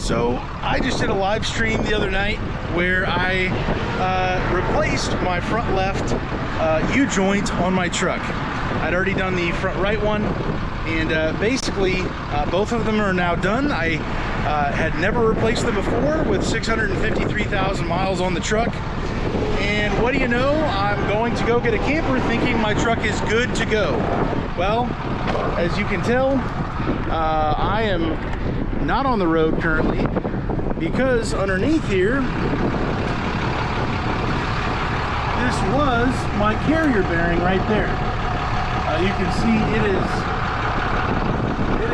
So I just did a live stream the other night where I replaced my front left U-joint on my truck. I'd already done the front right one, and basically both of them are now done. I had never replaced them before with 653,000 miles on the truck. And what do you know, I'm going to go get a camper thinking my truck is good to go. Well, as you can tell, I am not on the road currently, because underneath here, this was my carrier bearing right there. You can see it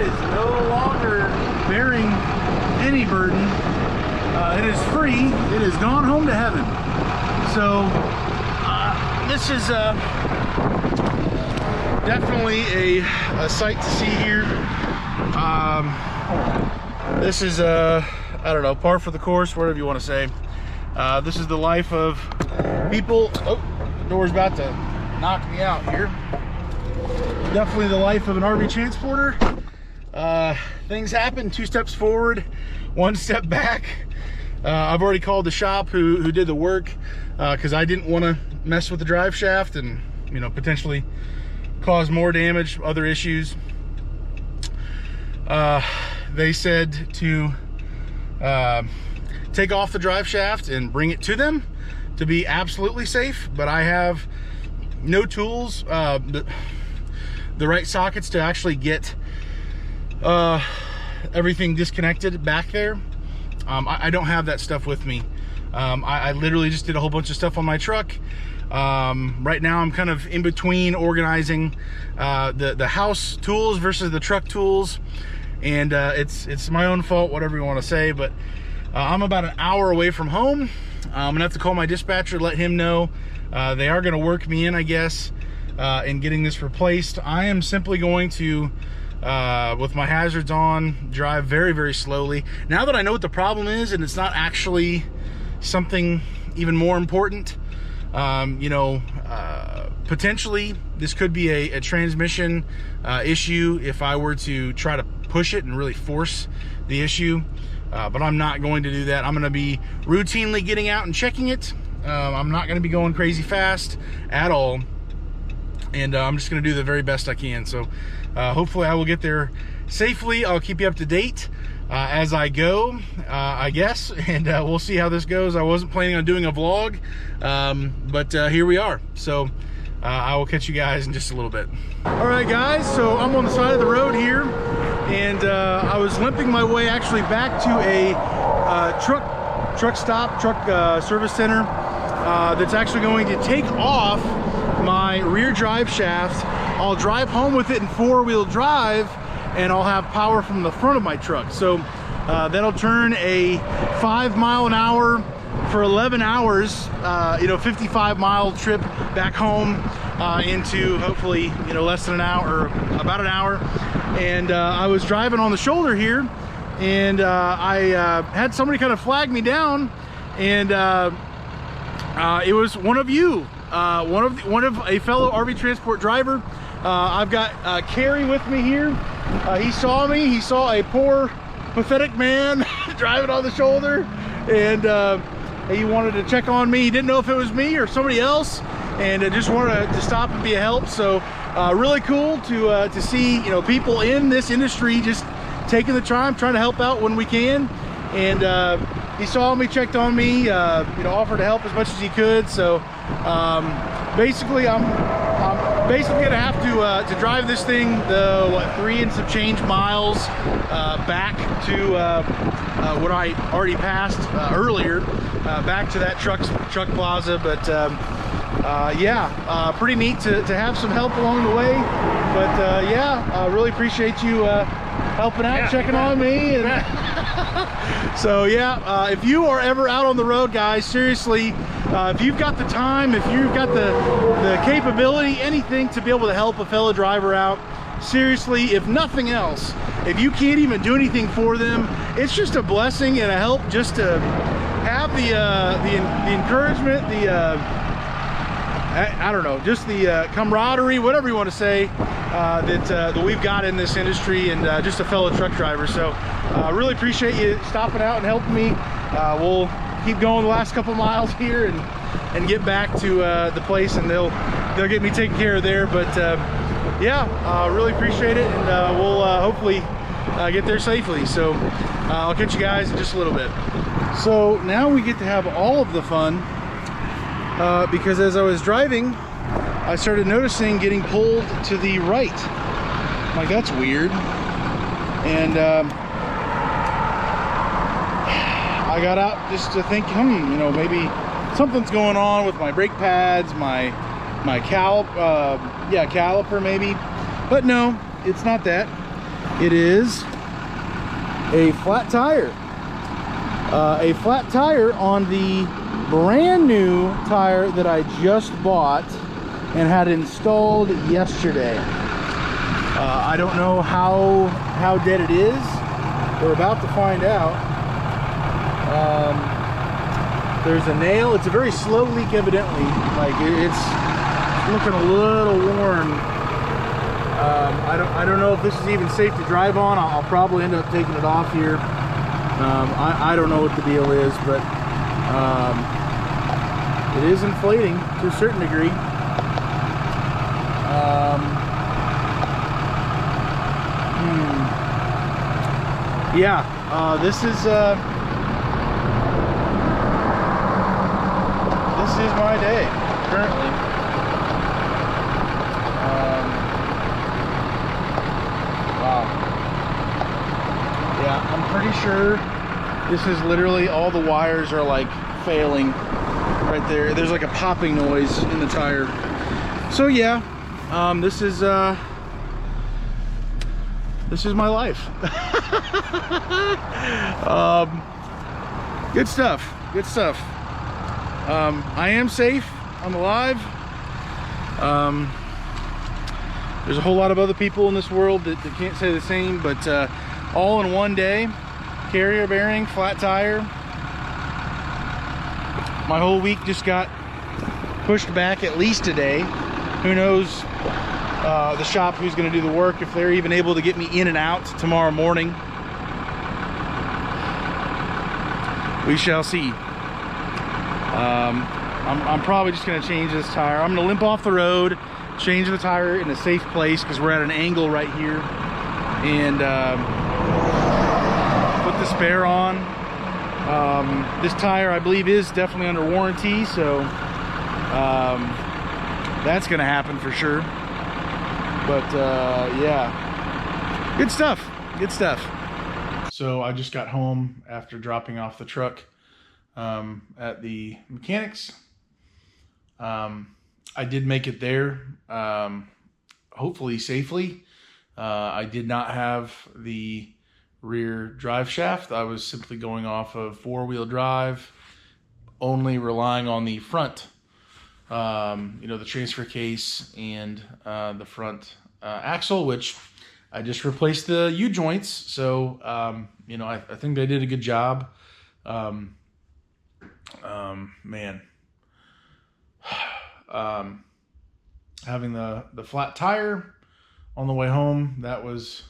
is no longer bearing any burden. It is free. It has gone home to heaven. So this is definitely a sight to see here. This is I don't know, par for the course, whatever you want to say. This is the life of people. Oh, the door's about to knock me out here. Definitely the life of an RV transporter. Things happen, 2 steps forward, 1 step back. I've already called the shop who did the work, because I didn't want to mess with the drive shaft and, you know, potentially cause more damage, other issues. They said to take off the drive shaft and bring it to them to be absolutely safe, but I have no tools, the right sockets to actually get everything disconnected back there. I don't have that stuff with me. I literally just did a whole bunch of stuff on my truck. Right now I'm kind of in between organizing the house tools versus the truck tools, and it's my own fault, whatever you want to say, but I'm about an hour away from home. I'm gonna have to call my dispatcher, let him know they are gonna work me in, I guess, in getting this replaced. I am simply going to, with my hazards on, drive very, very slowly. Now that I know what the problem is, and it's not actually something even more important, you know, potentially this could be a transmission issue if I were to try to push it and really force the issue, but I'm not going to do that. I'm going to be routinely getting out and checking it. I'm not going to be going crazy fast at all, and I'm just going to do the very best I can. So hopefully I will get there safely. I'll keep you up to date as I go, I guess, and we'll see how this goes. I wasn't planning on doing a vlog, but here we are. So I will catch you guys in just a little bit. All right, guys, so I'm on the side of the road here, and I was limping my way actually back to a truck service center that's actually going to take off my rear drive shaft. I'll drive home with it in 4-wheel drive, and I'll have power from the front of my truck. So that'll turn a 5 mile an hour for 11 hours, you know, 55-mile trip back home into hopefully, you know, less than an hour, or about an hour. And I was driving on the shoulder here, and I had somebody kind of flag me down, and it was one of you, one of a fellow RV transport driver. I've got Carrie with me here. He saw me. He saw a poor, pathetic man driving on the shoulder, and he wanted to check on me. He didn't know if it was me or somebody else, and just wanted to stop and be a help. So really cool to see, you know, people in this industry just taking the time, trying to help out when we can. And he saw me, checked on me, you know, offered to help as much as he could. So basically I'm basically gonna have to drive this thing the, what, 3 and some change miles back to what I already passed earlier, back to that truck plaza. But yeah, pretty neat to have some help along the way. But yeah, I really appreciate you helping out, checking on me. And so yeah, if you are ever out on the road, guys, seriously, if you've got the time, if you've got the capability, anything to be able to help a fellow driver out, seriously, if nothing else, if you can't even do anything for them, it's just a blessing and a help just to have the encouragement, the I don't know, just the camaraderie, whatever you want to say, that we've got in this industry, and just a fellow truck driver. So really appreciate you stopping out and helping me. We'll keep going the last couple miles here and get back to the place, and they'll get me taken care of there. But yeah, really appreciate it, and we'll hopefully get there safely. So I'll catch you guys in just a little bit. So now we get to have all of the fun, because as I was driving, I started noticing getting pulled to the right. I'm like, that's weird. And I got out just to think, you know, maybe something's going on with my brake pads, my caliper maybe. But no, it's not that. It is a flat tire. A flat tire on the brand new tire that I just bought and had installed yesterday. I don't know how dead it is. We're about to find out. There's a nail. It's a very slow leak, evidently. Like, it's looking a little worn. I don't know if this is even safe to drive on. I'll probably end up taking it off here. I don't know what the deal is, but it is inflating to a certain degree. Yeah, this is my day currently. Wow. Yeah, I'm pretty sure this is literally all the wires are like failing right there. There's like a popping noise in the tire. So yeah, this is my life. Good stuff. Good stuff. I am safe. I'm alive. There's a whole lot of other people in this world that can't say the same, but all in one day. Carrier bearing, flat tire. My whole week just got pushed back at least a day. Who knows the shop who's going to do the work, if they're even able to get me in and out tomorrow morning. We shall see. I'm probably just going to change this tire. I'm going to limp off the road, change the tire in a safe place because we're at an angle right here, and put the spare on. This tire, I believe, is definitely under warranty, so that's going to happen for sure. But yeah, good stuff. Good stuff. So I just got home after dropping off the truck at the mechanics. I did make it there, hopefully safely. I did not have the rear drive shaft. I was simply going off of four-wheel drive, only relying on the front, you know, the transfer case and the front axle, which I just replaced the U-joints. So, you know, I think they did a good job. Man, having the flat tire on the way home, that was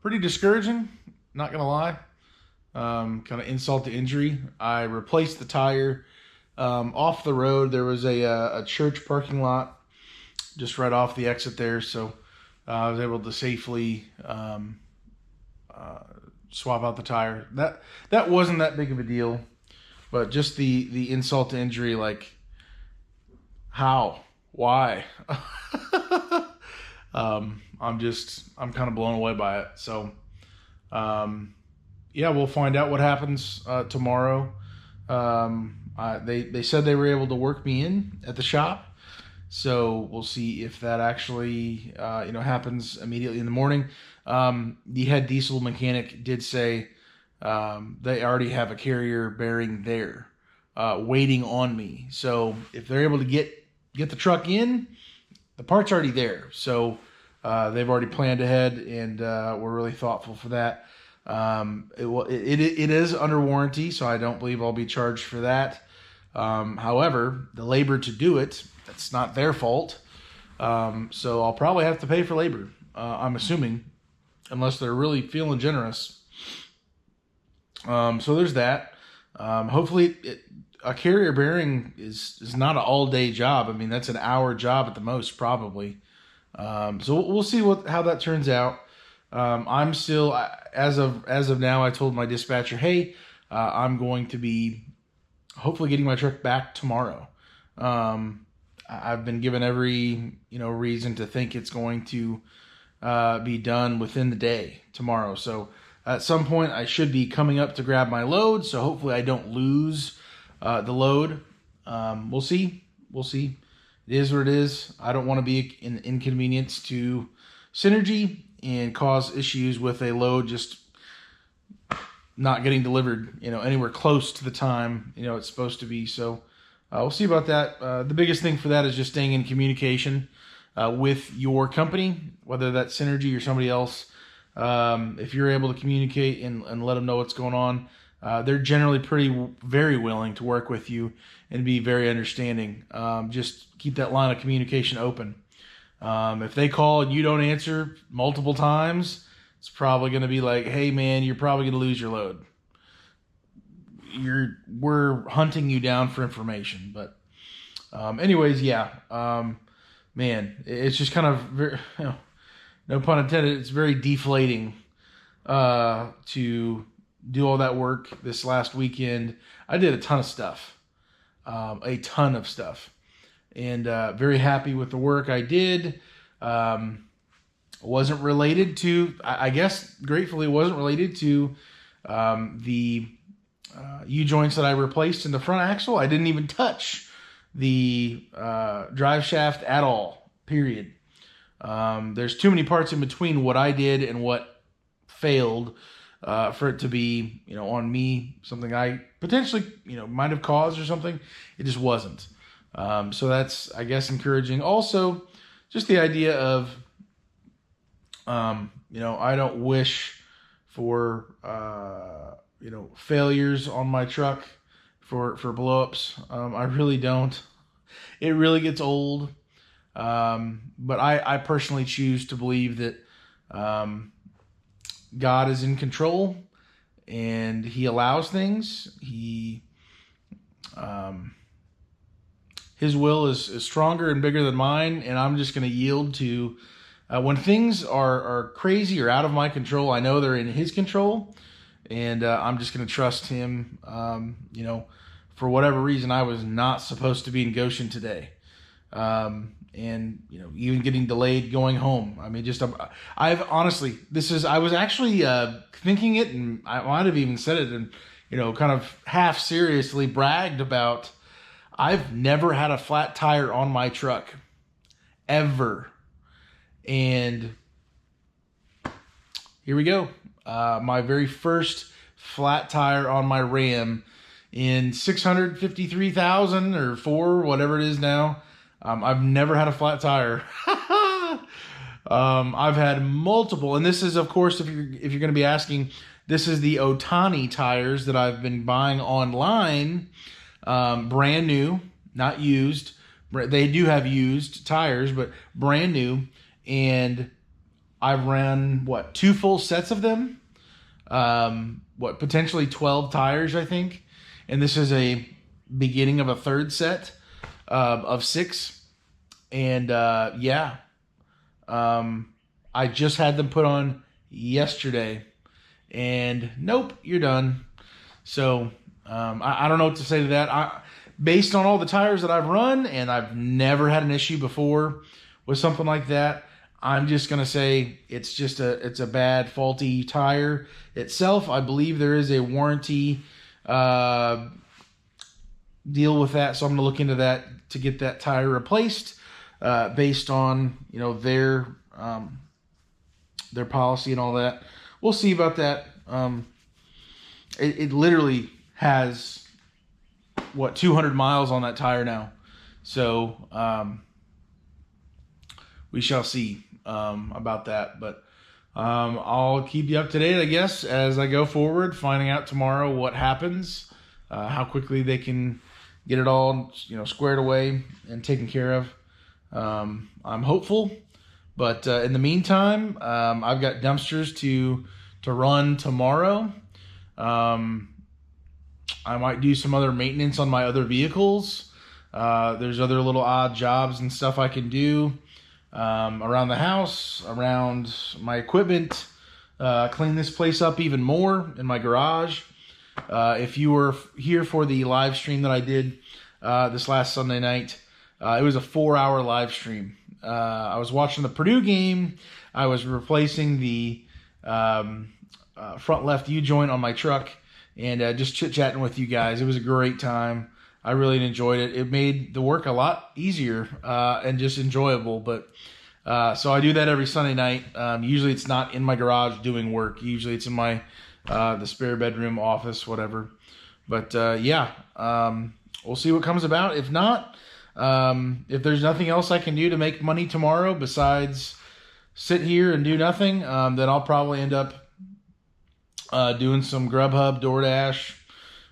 pretty discouraging, not gonna lie. Kind of insult to injury. I replaced the tire off the road. There was a church parking lot just right off the exit there, so I was able to safely swap out the tire. That wasn't that big of a deal, but just the insult to injury, like, how, why? I'm kind of blown away by it. So yeah, we'll find out what happens tomorrow. They said they were able to work me in at the shop, so we'll see if that actually you know, happens immediately in the morning. The head diesel mechanic did say they already have a carrier bearing there waiting on me. So if they're able to get the truck in, the part's already there. So they've already planned ahead, and we're really thoughtful for that. It is under warranty, so I don't believe I'll be charged for that. However, the labor to do it, that's not their fault. So I'll probably have to pay for labor, I'm assuming, unless they're really feeling generous. So there's that. Hopefully a carrier bearing is not an all-day job. I mean, that's an hour job at the most, probably. So we'll see how that turns out. I'm still, as of now, I told my dispatcher, hey, I'm going to be hopefully getting my truck back tomorrow. I've been given every reason to think it's going to be done within the day tomorrow. So at some point I should be coming up to grab my load. So hopefully I don't lose the load. We'll see. It is what it is. I don't want to be an inconvenience to Synergy and cause issues with a load just not getting delivered, anywhere close to the time, it's supposed to be. So we'll see about that. The biggest thing for that is just staying in communication with your company, whether that's Synergy or somebody else. If you're able to communicate and let them know what's going on, they're generally very willing to work with you and be very understanding. Just keep that line of communication open. If they call and you don't answer multiple times, it's probably going to be like, hey man, you're probably going to lose your load. We're hunting you down for information. But anyways, yeah, man, it's just kind of very, no pun intended, it's very deflating to do all that work this last weekend. I did a ton of stuff, and very happy with the work I did. Wasn't related to, I guess, gratefully, wasn't related to the U-joints that I replaced in the front axle. I didn't even touch the drive shaft at all, period. There's too many parts in between what I did and what failed for it to be, on me, something I potentially, might have caused or something. It just wasn't. So that's, I guess, encouraging. Also, just the idea of, I don't wish for, failures on my truck for blowups. I really don't. It really gets old. But I personally choose to believe that God is in control and he allows things. His will is stronger and bigger than mine, and I'm just going to yield to when things are crazy or out of my control. I know they're in his control, and I'm just going to trust him. For whatever reason, I was not supposed to be in Goshen today. And even getting delayed going home. I mean, I've honestly, I was actually thinking it, and I might have even said it, and kind of half seriously bragged about, I've never had a flat tire on my truck ever, and here we go. My very first flat tire on my Ram in 653,000 or 4, whatever it is now. I've never had a flat tire. I've had multiple, and this is, of course, if you're going to be asking, this is the Otani tires that I've been buying online, brand new, not used. They do have used tires, but brand new, and I've ran 2 full sets of them, potentially 12 tires, I think, and this is a beginning of a third set of 6. And I just had them put on yesterday, and nope, you're done. So I don't know what to say to that. Based on all the tires that I've run, and I've never had an issue before with something like that, I'm just gonna say it's a bad, faulty tire itself. I believe there is a warranty deal with that, so I'm gonna look into that to get that tire replaced based on their policy and all that. We'll see about that. It literally has 200 miles on that tire now, so we shall see about that. But I'll keep you up to date, I guess, as I go forward, finding out tomorrow what happens, how quickly they can get it all, squared away and taken care of. I'm hopeful. But in the meantime, I've got dumpsters to run tomorrow. I might do some other maintenance on my other vehicles. There's other little odd jobs and stuff I can do around the house, around my equipment, clean this place up even more in my garage. If you were here for the live stream that I did this last Sunday night, it was a 4-hour live stream. I was watching the Purdue game. I was replacing the front left U-joint on my truck, and just chit-chatting with you guys. It was a great time. I really enjoyed it. It made the work a lot easier and just enjoyable. But so I do that every Sunday night. Usually it's not in my garage doing work. Usually it's in my the spare bedroom, office, whatever. But yeah, we'll see what comes about. If not, if there's nothing else I can do to make money tomorrow besides sit here and do nothing, then I'll probably end up doing some Grubhub, DoorDash,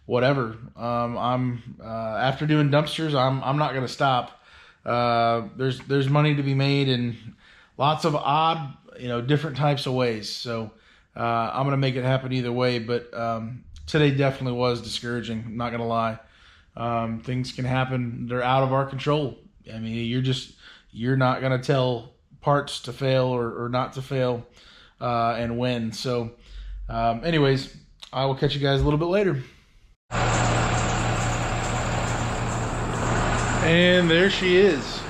whatever. I'm after doing dumpsters, I'm not gonna stop. There's money to be made in lots of odd, different types of ways. So I'm gonna make it happen either way. But today definitely was discouraging. I'm not gonna lie. Things can happen. They're out of our control. I mean, you're not gonna tell parts to fail or not to fail and when. So anyways, I will catch you guys a little bit later. And there she is.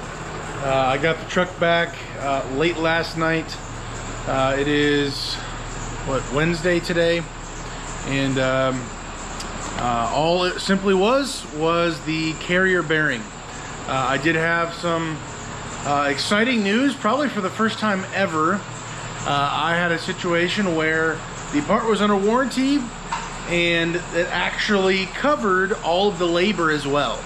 I got the truck back late last night. It is Wednesday today, and all it simply was the carrier bearing. I did have some exciting news, probably for the first time ever. I had a situation where the part was under warranty, and it actually covered all of the labor as well.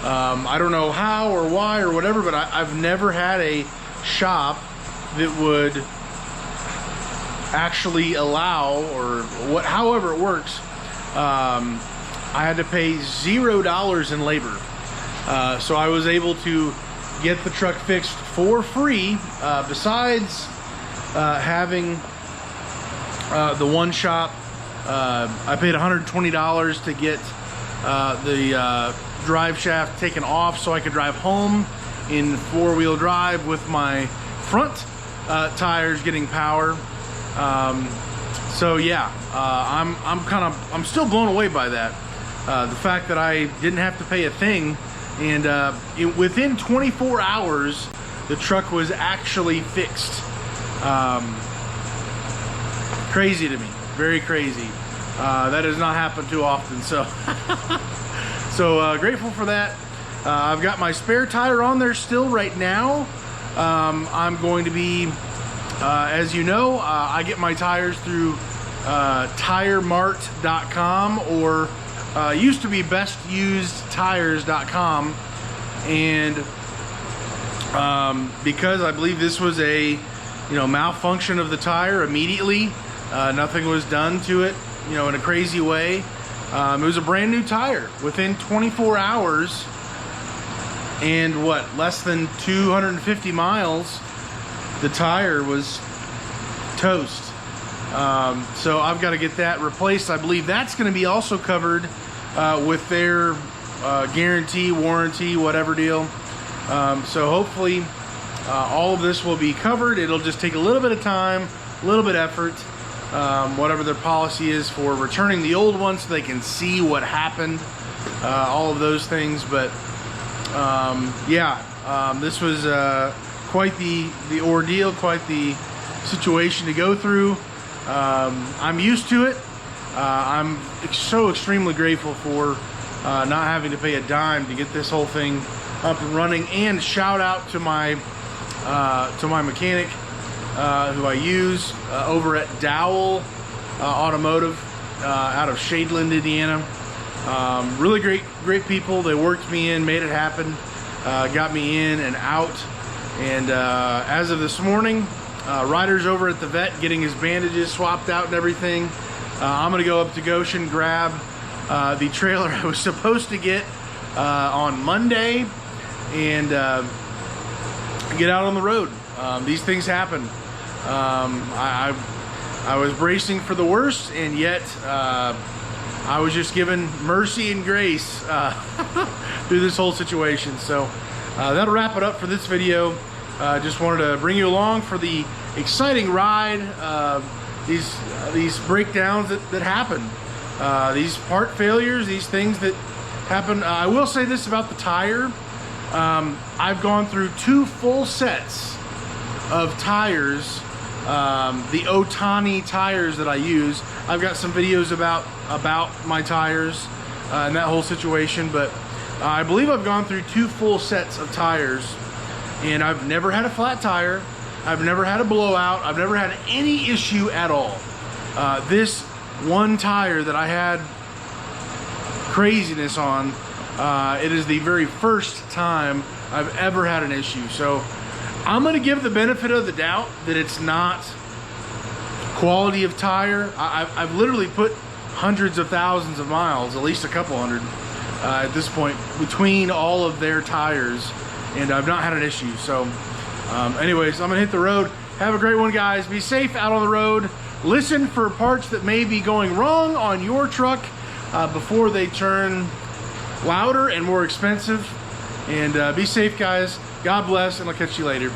I don't know how or why or whatever, but I've never had a shop that would actually allow, or however it works. I had to pay $0 in labor. So I was able to get the truck fixed for free, besides having the one shop. I paid $120 to get the drive shaft taken off so I could drive home in 4-wheel drive with my front tires getting power. So yeah, I'm still blown away by that. The fact that I didn't have to pay a thing, and within 24 hours the truck was actually fixed. Crazy to me, very crazy. That does not happen too often, so so grateful for that. I've got my spare tire on there still right now. I'm going to be, as you know, I get my tires through tiremart.com, or used to be bestusedtires.com, and because I believe this was a malfunction of the tire immediately, nothing was done to it in a crazy way. It was a brand new tire within 24 hours, and less than 250 miles, the tire was toast. So I've got to get that replaced. I believe that's going to be also covered with their guarantee, warranty, whatever deal. So hopefully all of this will be covered. It'll just take a little bit of time, a little bit of effort, whatever their policy is for returning the old one so they can see what happened, all of those things. But yeah, this was quite the ordeal, quite the situation to go through. I'm used to it. I'm so extremely grateful for not having to pay a dime to get this whole thing up and running. And shout out to my mechanic who I use over at Dowell Automotive out of Shadeland, Indiana. Really great people. They worked me in, made it happen, got me in and out. And as of this morning, Ryder's over at the vet getting his bandages swapped out and everything. I'm gonna go up to Goshen, grab the trailer I was supposed to get on Monday, and get out on the road. These things happen. I was bracing for the worst, and yet I was just given mercy and grace through this whole situation. So that'll wrap it up for this video. Just wanted to bring you along for the exciting ride. These breakdowns that happen, these part failures, these things that happen. I will say this about the tire. I've gone through 2 full sets of tires, the Otani tires that I use. I've got some videos about my tires and that whole situation, but I believe I've gone through 2 full sets of tires, and I've never had a flat tire. I've never had a blowout. I've never had any issue at all. This one tire that I had craziness on, it is the very first time I've ever had an issue. So I'm going to give the benefit of the doubt that it's not quality of tire. I've literally put hundreds of thousands of miles, at least a couple hundred at this point, between all of their tires, and I've not had an issue. So anyways, I'm gonna hit the road. Have a great one, guys. Be safe out on the road. Listen for parts that may be going wrong on your truck before they turn louder and more expensive. And be safe, guys. God bless, and I'll catch you later.